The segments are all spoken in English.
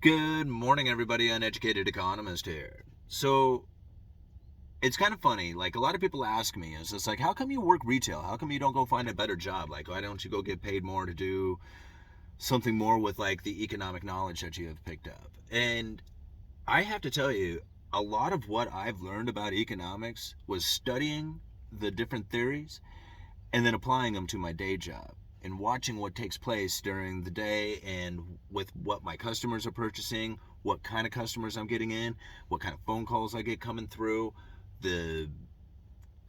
Good morning, everybody. Uneducated economist here. So it's kind of funny. Like, a lot of people ask me, is it's like, how come you work retail? How come you don't go find a better job? Like, why don't you go get paid more to do something more with like the economic knowledge that you have picked up? And I have to tell you, a lot of what I've learned about economics was studying the different theories and then applying them to my day job and watching what takes place during the day and with what my customers are purchasing, what kind of customers I'm getting in, what kind of phone calls I get coming through, the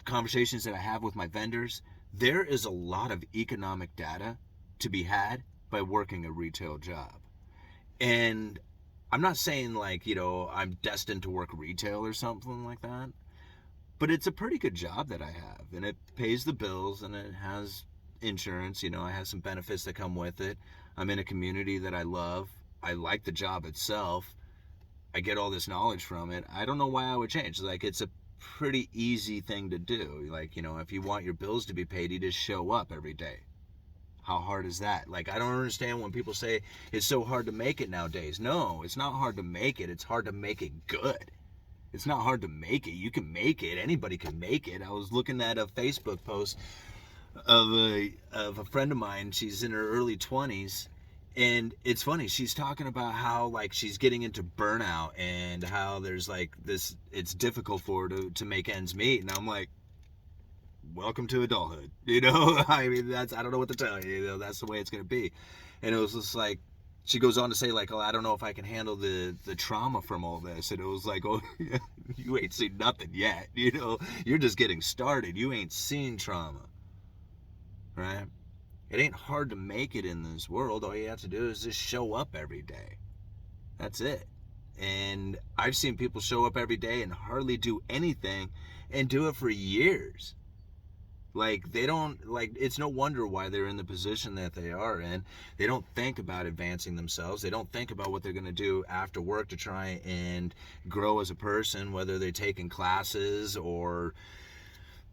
conversations that I have with my vendors. There is a lot of economic data to be had by working a retail job. And I'm not saying like, I'm destined to work retail or something like that, but it's a pretty good job that I have, and it pays the bills, and it has insurance. I have some benefits that come with it. I'm in a community that I love. I like the job itself. I get all this knowledge from it. I don't know why I would change. Like, it's a pretty easy thing to do. Like, if you want your bills to be paid, you just show up every day. How hard is that? Like, I don't understand when people say it's so hard to make it nowadays. No, it's not hard to make it. It's hard to make it good. It's not hard to make it. You can make it. Anybody can make it. I was looking at a Facebook post of a friend of mine. She's in her early 20s, and it's funny. She's talking about how like she's getting into burnout and how there's like this. It's difficult for her to make ends meet. And I'm like, welcome to adulthood. I mean, I don't know what to tell you. That's the way it's gonna be. And it was just like, she goes on to say like, oh, I don't know if I can handle the trauma from all this. And it was like, oh, you ain't seen nothing yet. You're just getting started. You ain't seen trauma, right? It ain't hard to make it in this world. All you have to do is just show up every day. That's it. And I've seen people show up every day and hardly do anything and do it for years. Like, they don't, like, it's no wonder why they're in the position that they are in. They don't think about advancing themselves. They don't think about what they're going to do after work to try and grow as a person, whether they're taking classes or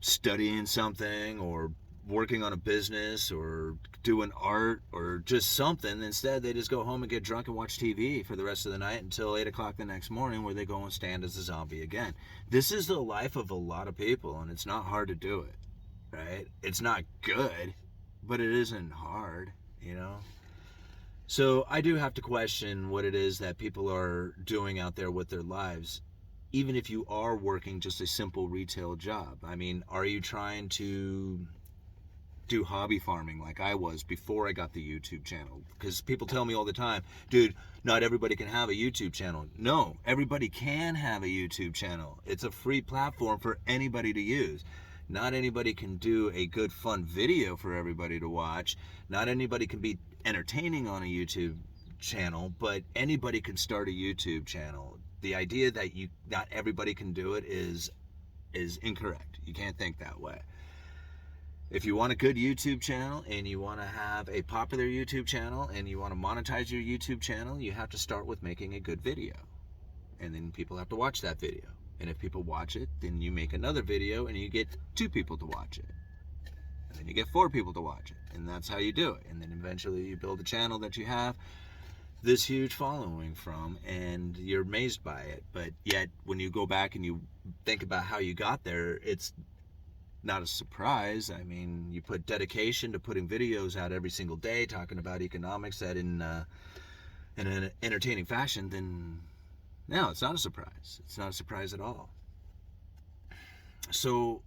studying something or working on a business or doing art or just something. Instead, they just go home and get drunk and watch TV for the rest of the night until 8 o'clock the next morning, where they go and stand as a zombie again. This is the life of a lot of people, and it's not hard to do it. Right? It's not good, but it isn't hard. So I do have to question what it is that people are doing out there with their lives, even if you are working just a simple retail job. I mean, are you trying to do hobby farming like I was before I got the YouTube channel? Because people tell me all the time, dude, not everybody can have a YouTube channel. No, everybody can have a YouTube channel. It's a free platform for anybody to use. Not anybody can do a good fun video for everybody to watch. Not anybody can be entertaining on a YouTube channel, but anybody can start a YouTube channel. The idea that not everybody can do it is incorrect. You can't think that way. If you want a good YouTube channel and you want to have a popular YouTube channel and you want to monetize your YouTube channel, you have to start with making a good video. And then people have to watch that video. And if people watch it, then you make another video and you get 2 people to watch it. And then you get 4 people to watch it. And that's how you do it. And then eventually you build a channel that you have this huge following from, and you're amazed by it. But yet, when you go back and you think about how you got there, it's not a surprise. I mean, you put dedication to putting videos out every single day talking about economics that in an entertaining fashion, then no, it's not a surprise. It's not a surprise at all. So,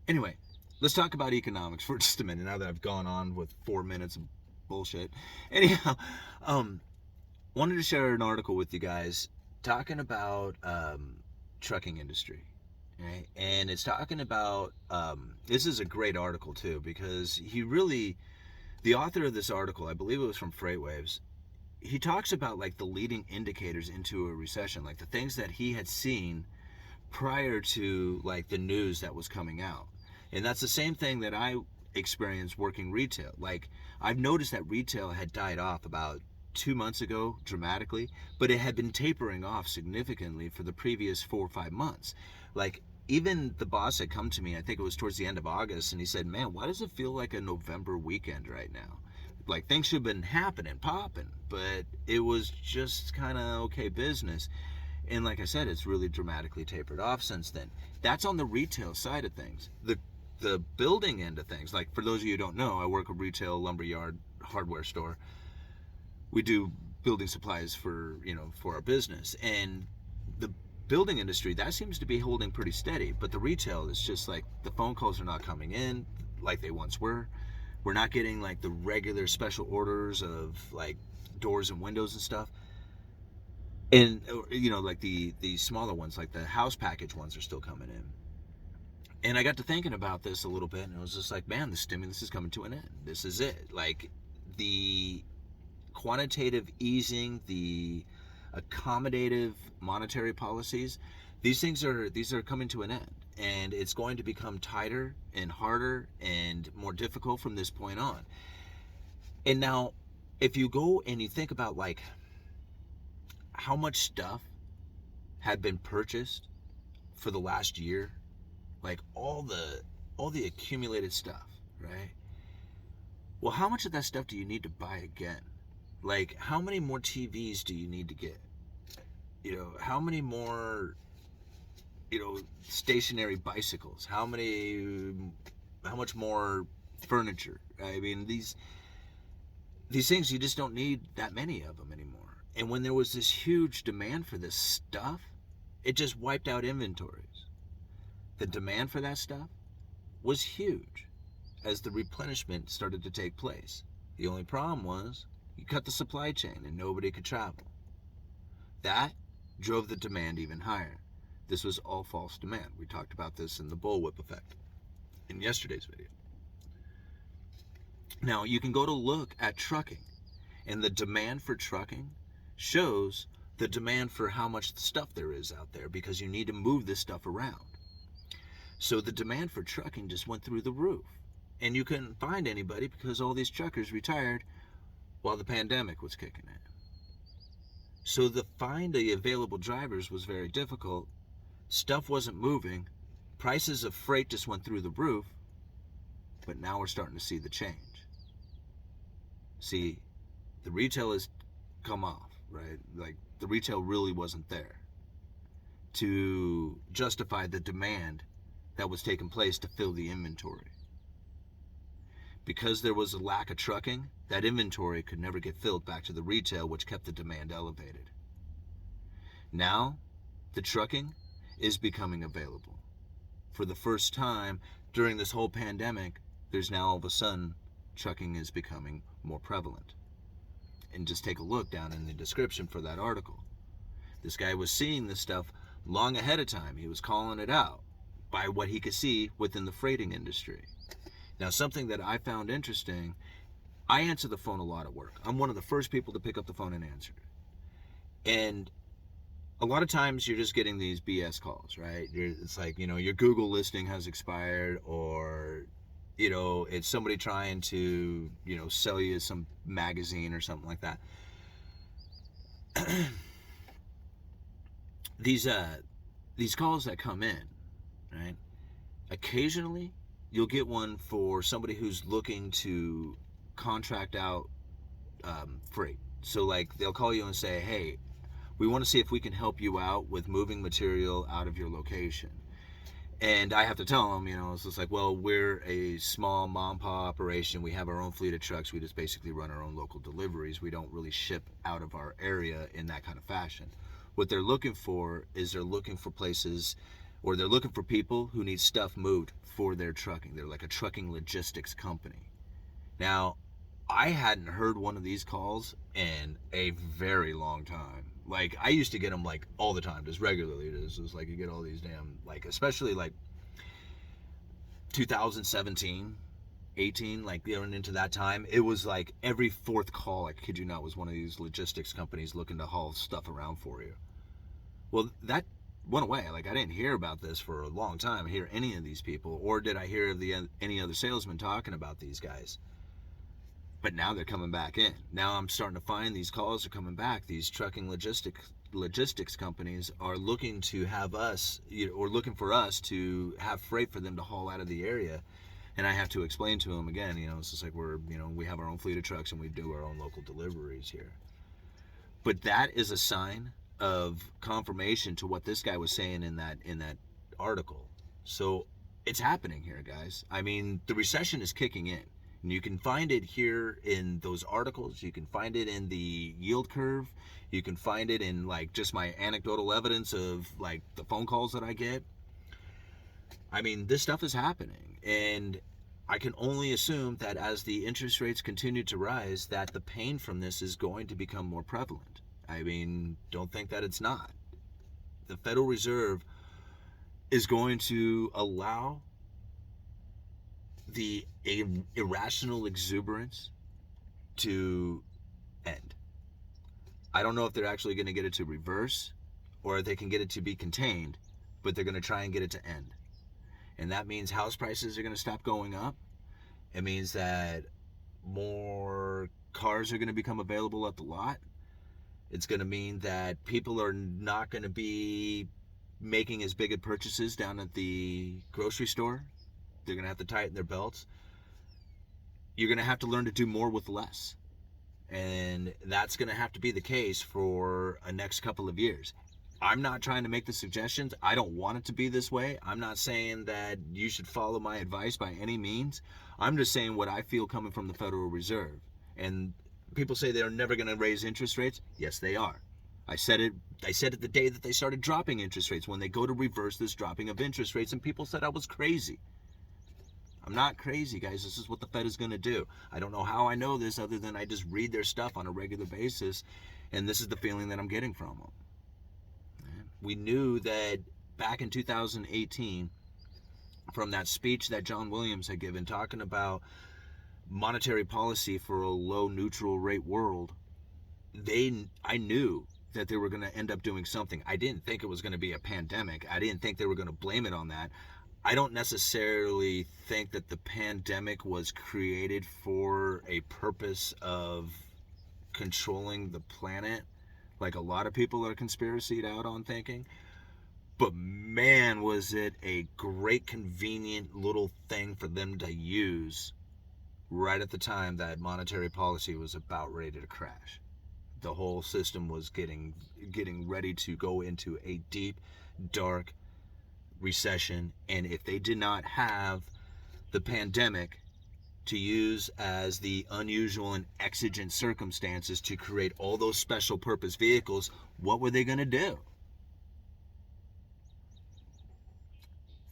anyway, let's talk about economics for just a minute, now that I've gone on with 4 minutes of bullshit. Anyhow, wanted to share an article with you guys talking about trucking industry. Right? And it's talking about, this is a great article too, because the author of this article, I believe it was from FreightWaves, he talks about like the leading indicators into a recession, like the things that he had seen prior to like the news that was coming out. And that's the same thing that I experienced working retail. Like, I've noticed that retail had died off about 2 months ago dramatically, but it had been tapering off significantly for the previous 4 or 5 months. Like, even the boss had come to me, I think it was towards the end of August, and he said, man, why does it feel like a November weekend right now? like things should have been happening, popping, but it was just kind of okay business. And like I said, it's really dramatically tapered off since then. That's on the retail side of things. The building end of things, like for those of you who don't know, I work a retail lumberyard hardware store. We do building supplies for, for our business. And the building industry, that seems to be holding pretty steady. But the retail is just like the phone calls are not coming in like they once were. We're not getting like the regular special orders of like doors and windows and stuff. And like the smaller ones, like the house package ones, are still coming in. And I got to thinking about this a little bit, and I was just like, man, the stimulus is coming to an end. This is it. Like the quantitative easing, the accommodative monetary policies, these are coming to an end, and it's going to become tighter and harder and more difficult from this point on. And now, if you go and you think about like how much stuff had been purchased for the last year, like all the accumulated stuff, right? Well, how much of that stuff do you need to buy again? Like, how many more TVs do you need to get? How many more, stationary bicycles? How much more furniture? I mean, these things, you just don't need that many of them anymore. And when there was this huge demand for this stuff, it just wiped out inventories. The demand for that stuff was huge as the replenishment started to take place. The only problem was you cut the supply chain and nobody could travel. That drove the demand even higher. This was all false demand. We talked about this in the bullwhip effect in yesterday's video. Now, you can go to look at trucking, and the demand for trucking shows the demand for how much stuff there is out there, because you need to move this stuff around. So the demand for trucking just went through the roof. And you couldn't find anybody because all these truckers retired while the pandemic was kicking in. So the find the available drivers was very difficult. Stuff wasn't moving. Prices of freight just went through the roof. But now we're starting to see the change. See, the retail has come off, right? Like, the retail really wasn't there to justify the demand that was taking place to fill the inventory. Because there was a lack of trucking, that inventory could never get filled back to the retail, which kept the demand elevated. Now, the trucking is becoming available. For the first time during this whole pandemic, there's now all of a sudden trucking is becoming more prevalent. And just take a look down in the description for that article. This guy was seeing this stuff long ahead of time. He was calling it out by what he could see within the freighting industry. Now, something that I found interesting, I answer the phone a lot at work. I'm one of the first people to pick up the phone and answer it. And a lot of times you're just getting these BS calls, right? It's like, your Google listing has expired, or, it's somebody trying to, sell you some magazine or something like that. These calls that come in, right? Occasionally, you'll get one for somebody who's looking to contract out freight. So, like, they'll call you and say, hey, we want to see if we can help you out with moving material out of your location. And I have to tell them, it's just like, well, we're a small mom-and-pop operation. We have our own fleet of trucks. We just basically run our own local deliveries. We don't really ship out of our area in that kind of fashion. What they're looking for is they're looking for places, or they're looking for people who need stuff moved for their trucking. They're like a trucking logistics company. Now, I hadn't heard one of these calls in a very long time. Like, I used to get them like all the time, just regularly. It's just like you get all these damn, like, especially like 2017, 18, like going into that time, it was like every fourth call, I kid you not, was one of these logistics companies looking to haul stuff around for you. Well, that went away. Like, I didn't hear about this for a long time, hear any of these people, or did I hear of any other salesman talking about these guys. But now they're coming back in. Now I'm starting to find these calls are coming back. These trucking logistics companies are looking to have us, or looking for us to have freight for them to haul out of the area, And I have to explain to him again, it's just like we have our own fleet of trucks and we do our own local deliveries here. But that is a sign of confirmation to what this guy was saying in that article. So it's happening here, guys. I mean, the recession is kicking in. And you can find it here in those articles. You can find it in the yield curve. You can find it in like just my anecdotal evidence of like the phone calls that I get. I mean, this stuff is happening. And I can only assume that as the interest rates continue to rise, that the pain from this is going to become more prevalent. I mean, don't think that it's not. The Federal Reserve is going to allow the irrational exuberance to end. I don't know if they're actually going to get it to reverse or if they can get it to be contained, but they're going to try and get it to end. And that means house prices are going to stop going up. It means that more cars are going to become available at the lot. It's going to mean that people are not going to be making as big of purchases down at the grocery store. They're going to have to tighten their belts. You're going to have to learn to do more with less. And that's going to have to be the case for a next couple of years. I'm not trying to make the suggestions. I don't want it to be this way. I'm not saying that you should follow my advice by any means. I'm just saying what I feel coming from the Federal Reserve. And people say they're never going to raise interest rates. Yes, they are. I said it the day that they started dropping interest rates, when they go to reverse this dropping of interest rates, and people said I was crazy. I'm not crazy, guys. This is what the Fed is going to do. I don't know how I know this other than I just read their stuff on a regular basis, and this is the feeling that I'm getting from them. We knew that back in 2018, from that speech that John Williams had given talking about monetary policy for a low neutral rate world, I knew that they were going to end up doing something. I didn't think it was going to be a pandemic. I didn't think they were going to blame it on that. I don't necessarily think that the pandemic was created for a purpose of controlling the planet, like a lot of people are conspiracied out on thinking. But man, was it a great convenient little thing for them to use right at the time that monetary policy was about ready to crash. The whole system was getting ready to go into a deep, dark recession. And if they did not have the pandemic to use as the unusual and exigent circumstances to create all those special purpose vehicles, what were they going to do?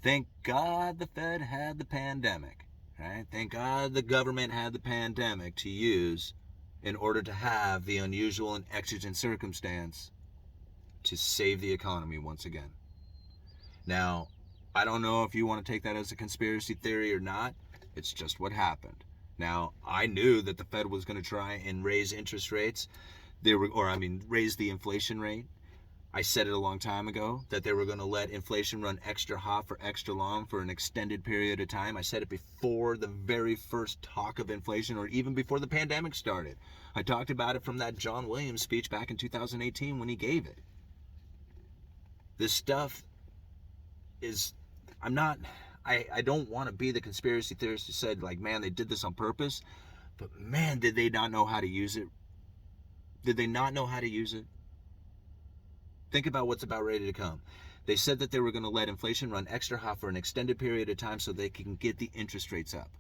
Thank God the Fed had the pandemic, right? Thank God the government had the pandemic to use in order to have the unusual and exigent circumstance to save the economy once again. Now, I don't know if you want to take that as a conspiracy theory or not. It's just what happened. Now, I knew that the Fed was going to try and raise interest rates. Raise the inflation rate. I said it a long time ago that they were going to let inflation run extra hot for extra long for an extended period of time. I said it before the very first talk of inflation, or even before the pandemic started. I talked about it from that John Williams speech back in 2018 when he gave it. This stuff is, I don't want to be the conspiracy theorist who said, like, man, they did this on purpose. But man, did they not know how to use it? Did they not know how to use it? Think about what's about ready to come. They said that they were going to let inflation run extra hot for an extended period of time so they can get the interest rates up.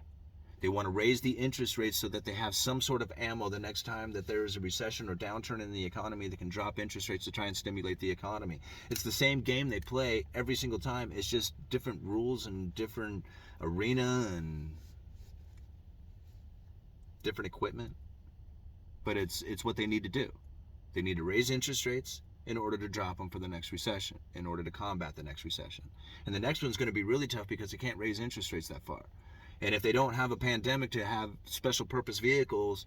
They want to raise the interest rates so that they have some sort of ammo the next time that there is a recession or downturn in the economy. They can drop interest rates to try and stimulate the economy. It's the same game they play every single time. It's just different rules and different arena and different equipment. But it's what they need to do. They need to raise interest rates in order to drop them for the next recession, in order to combat the next recession. And the next one's going to be really tough because they can't raise interest rates that far. And if they don't have a pandemic to have special purpose vehicles,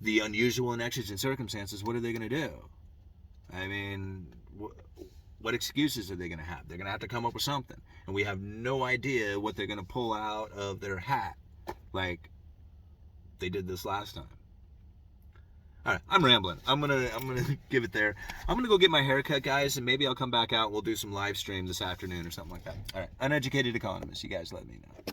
the unusual and exigent circumstances, what are they going to do? I mean, what excuses are they going to have? They're going to have to come up with something. And we have no idea what they're going to pull out of their hat like they did this last time. All right, I'm rambling. I'm gonna give it there. I'm gonna go get my hair cut, guys, and maybe I'll come back out and we'll do some live stream this afternoon or something like that. All right, uneducated economist, you guys let me know.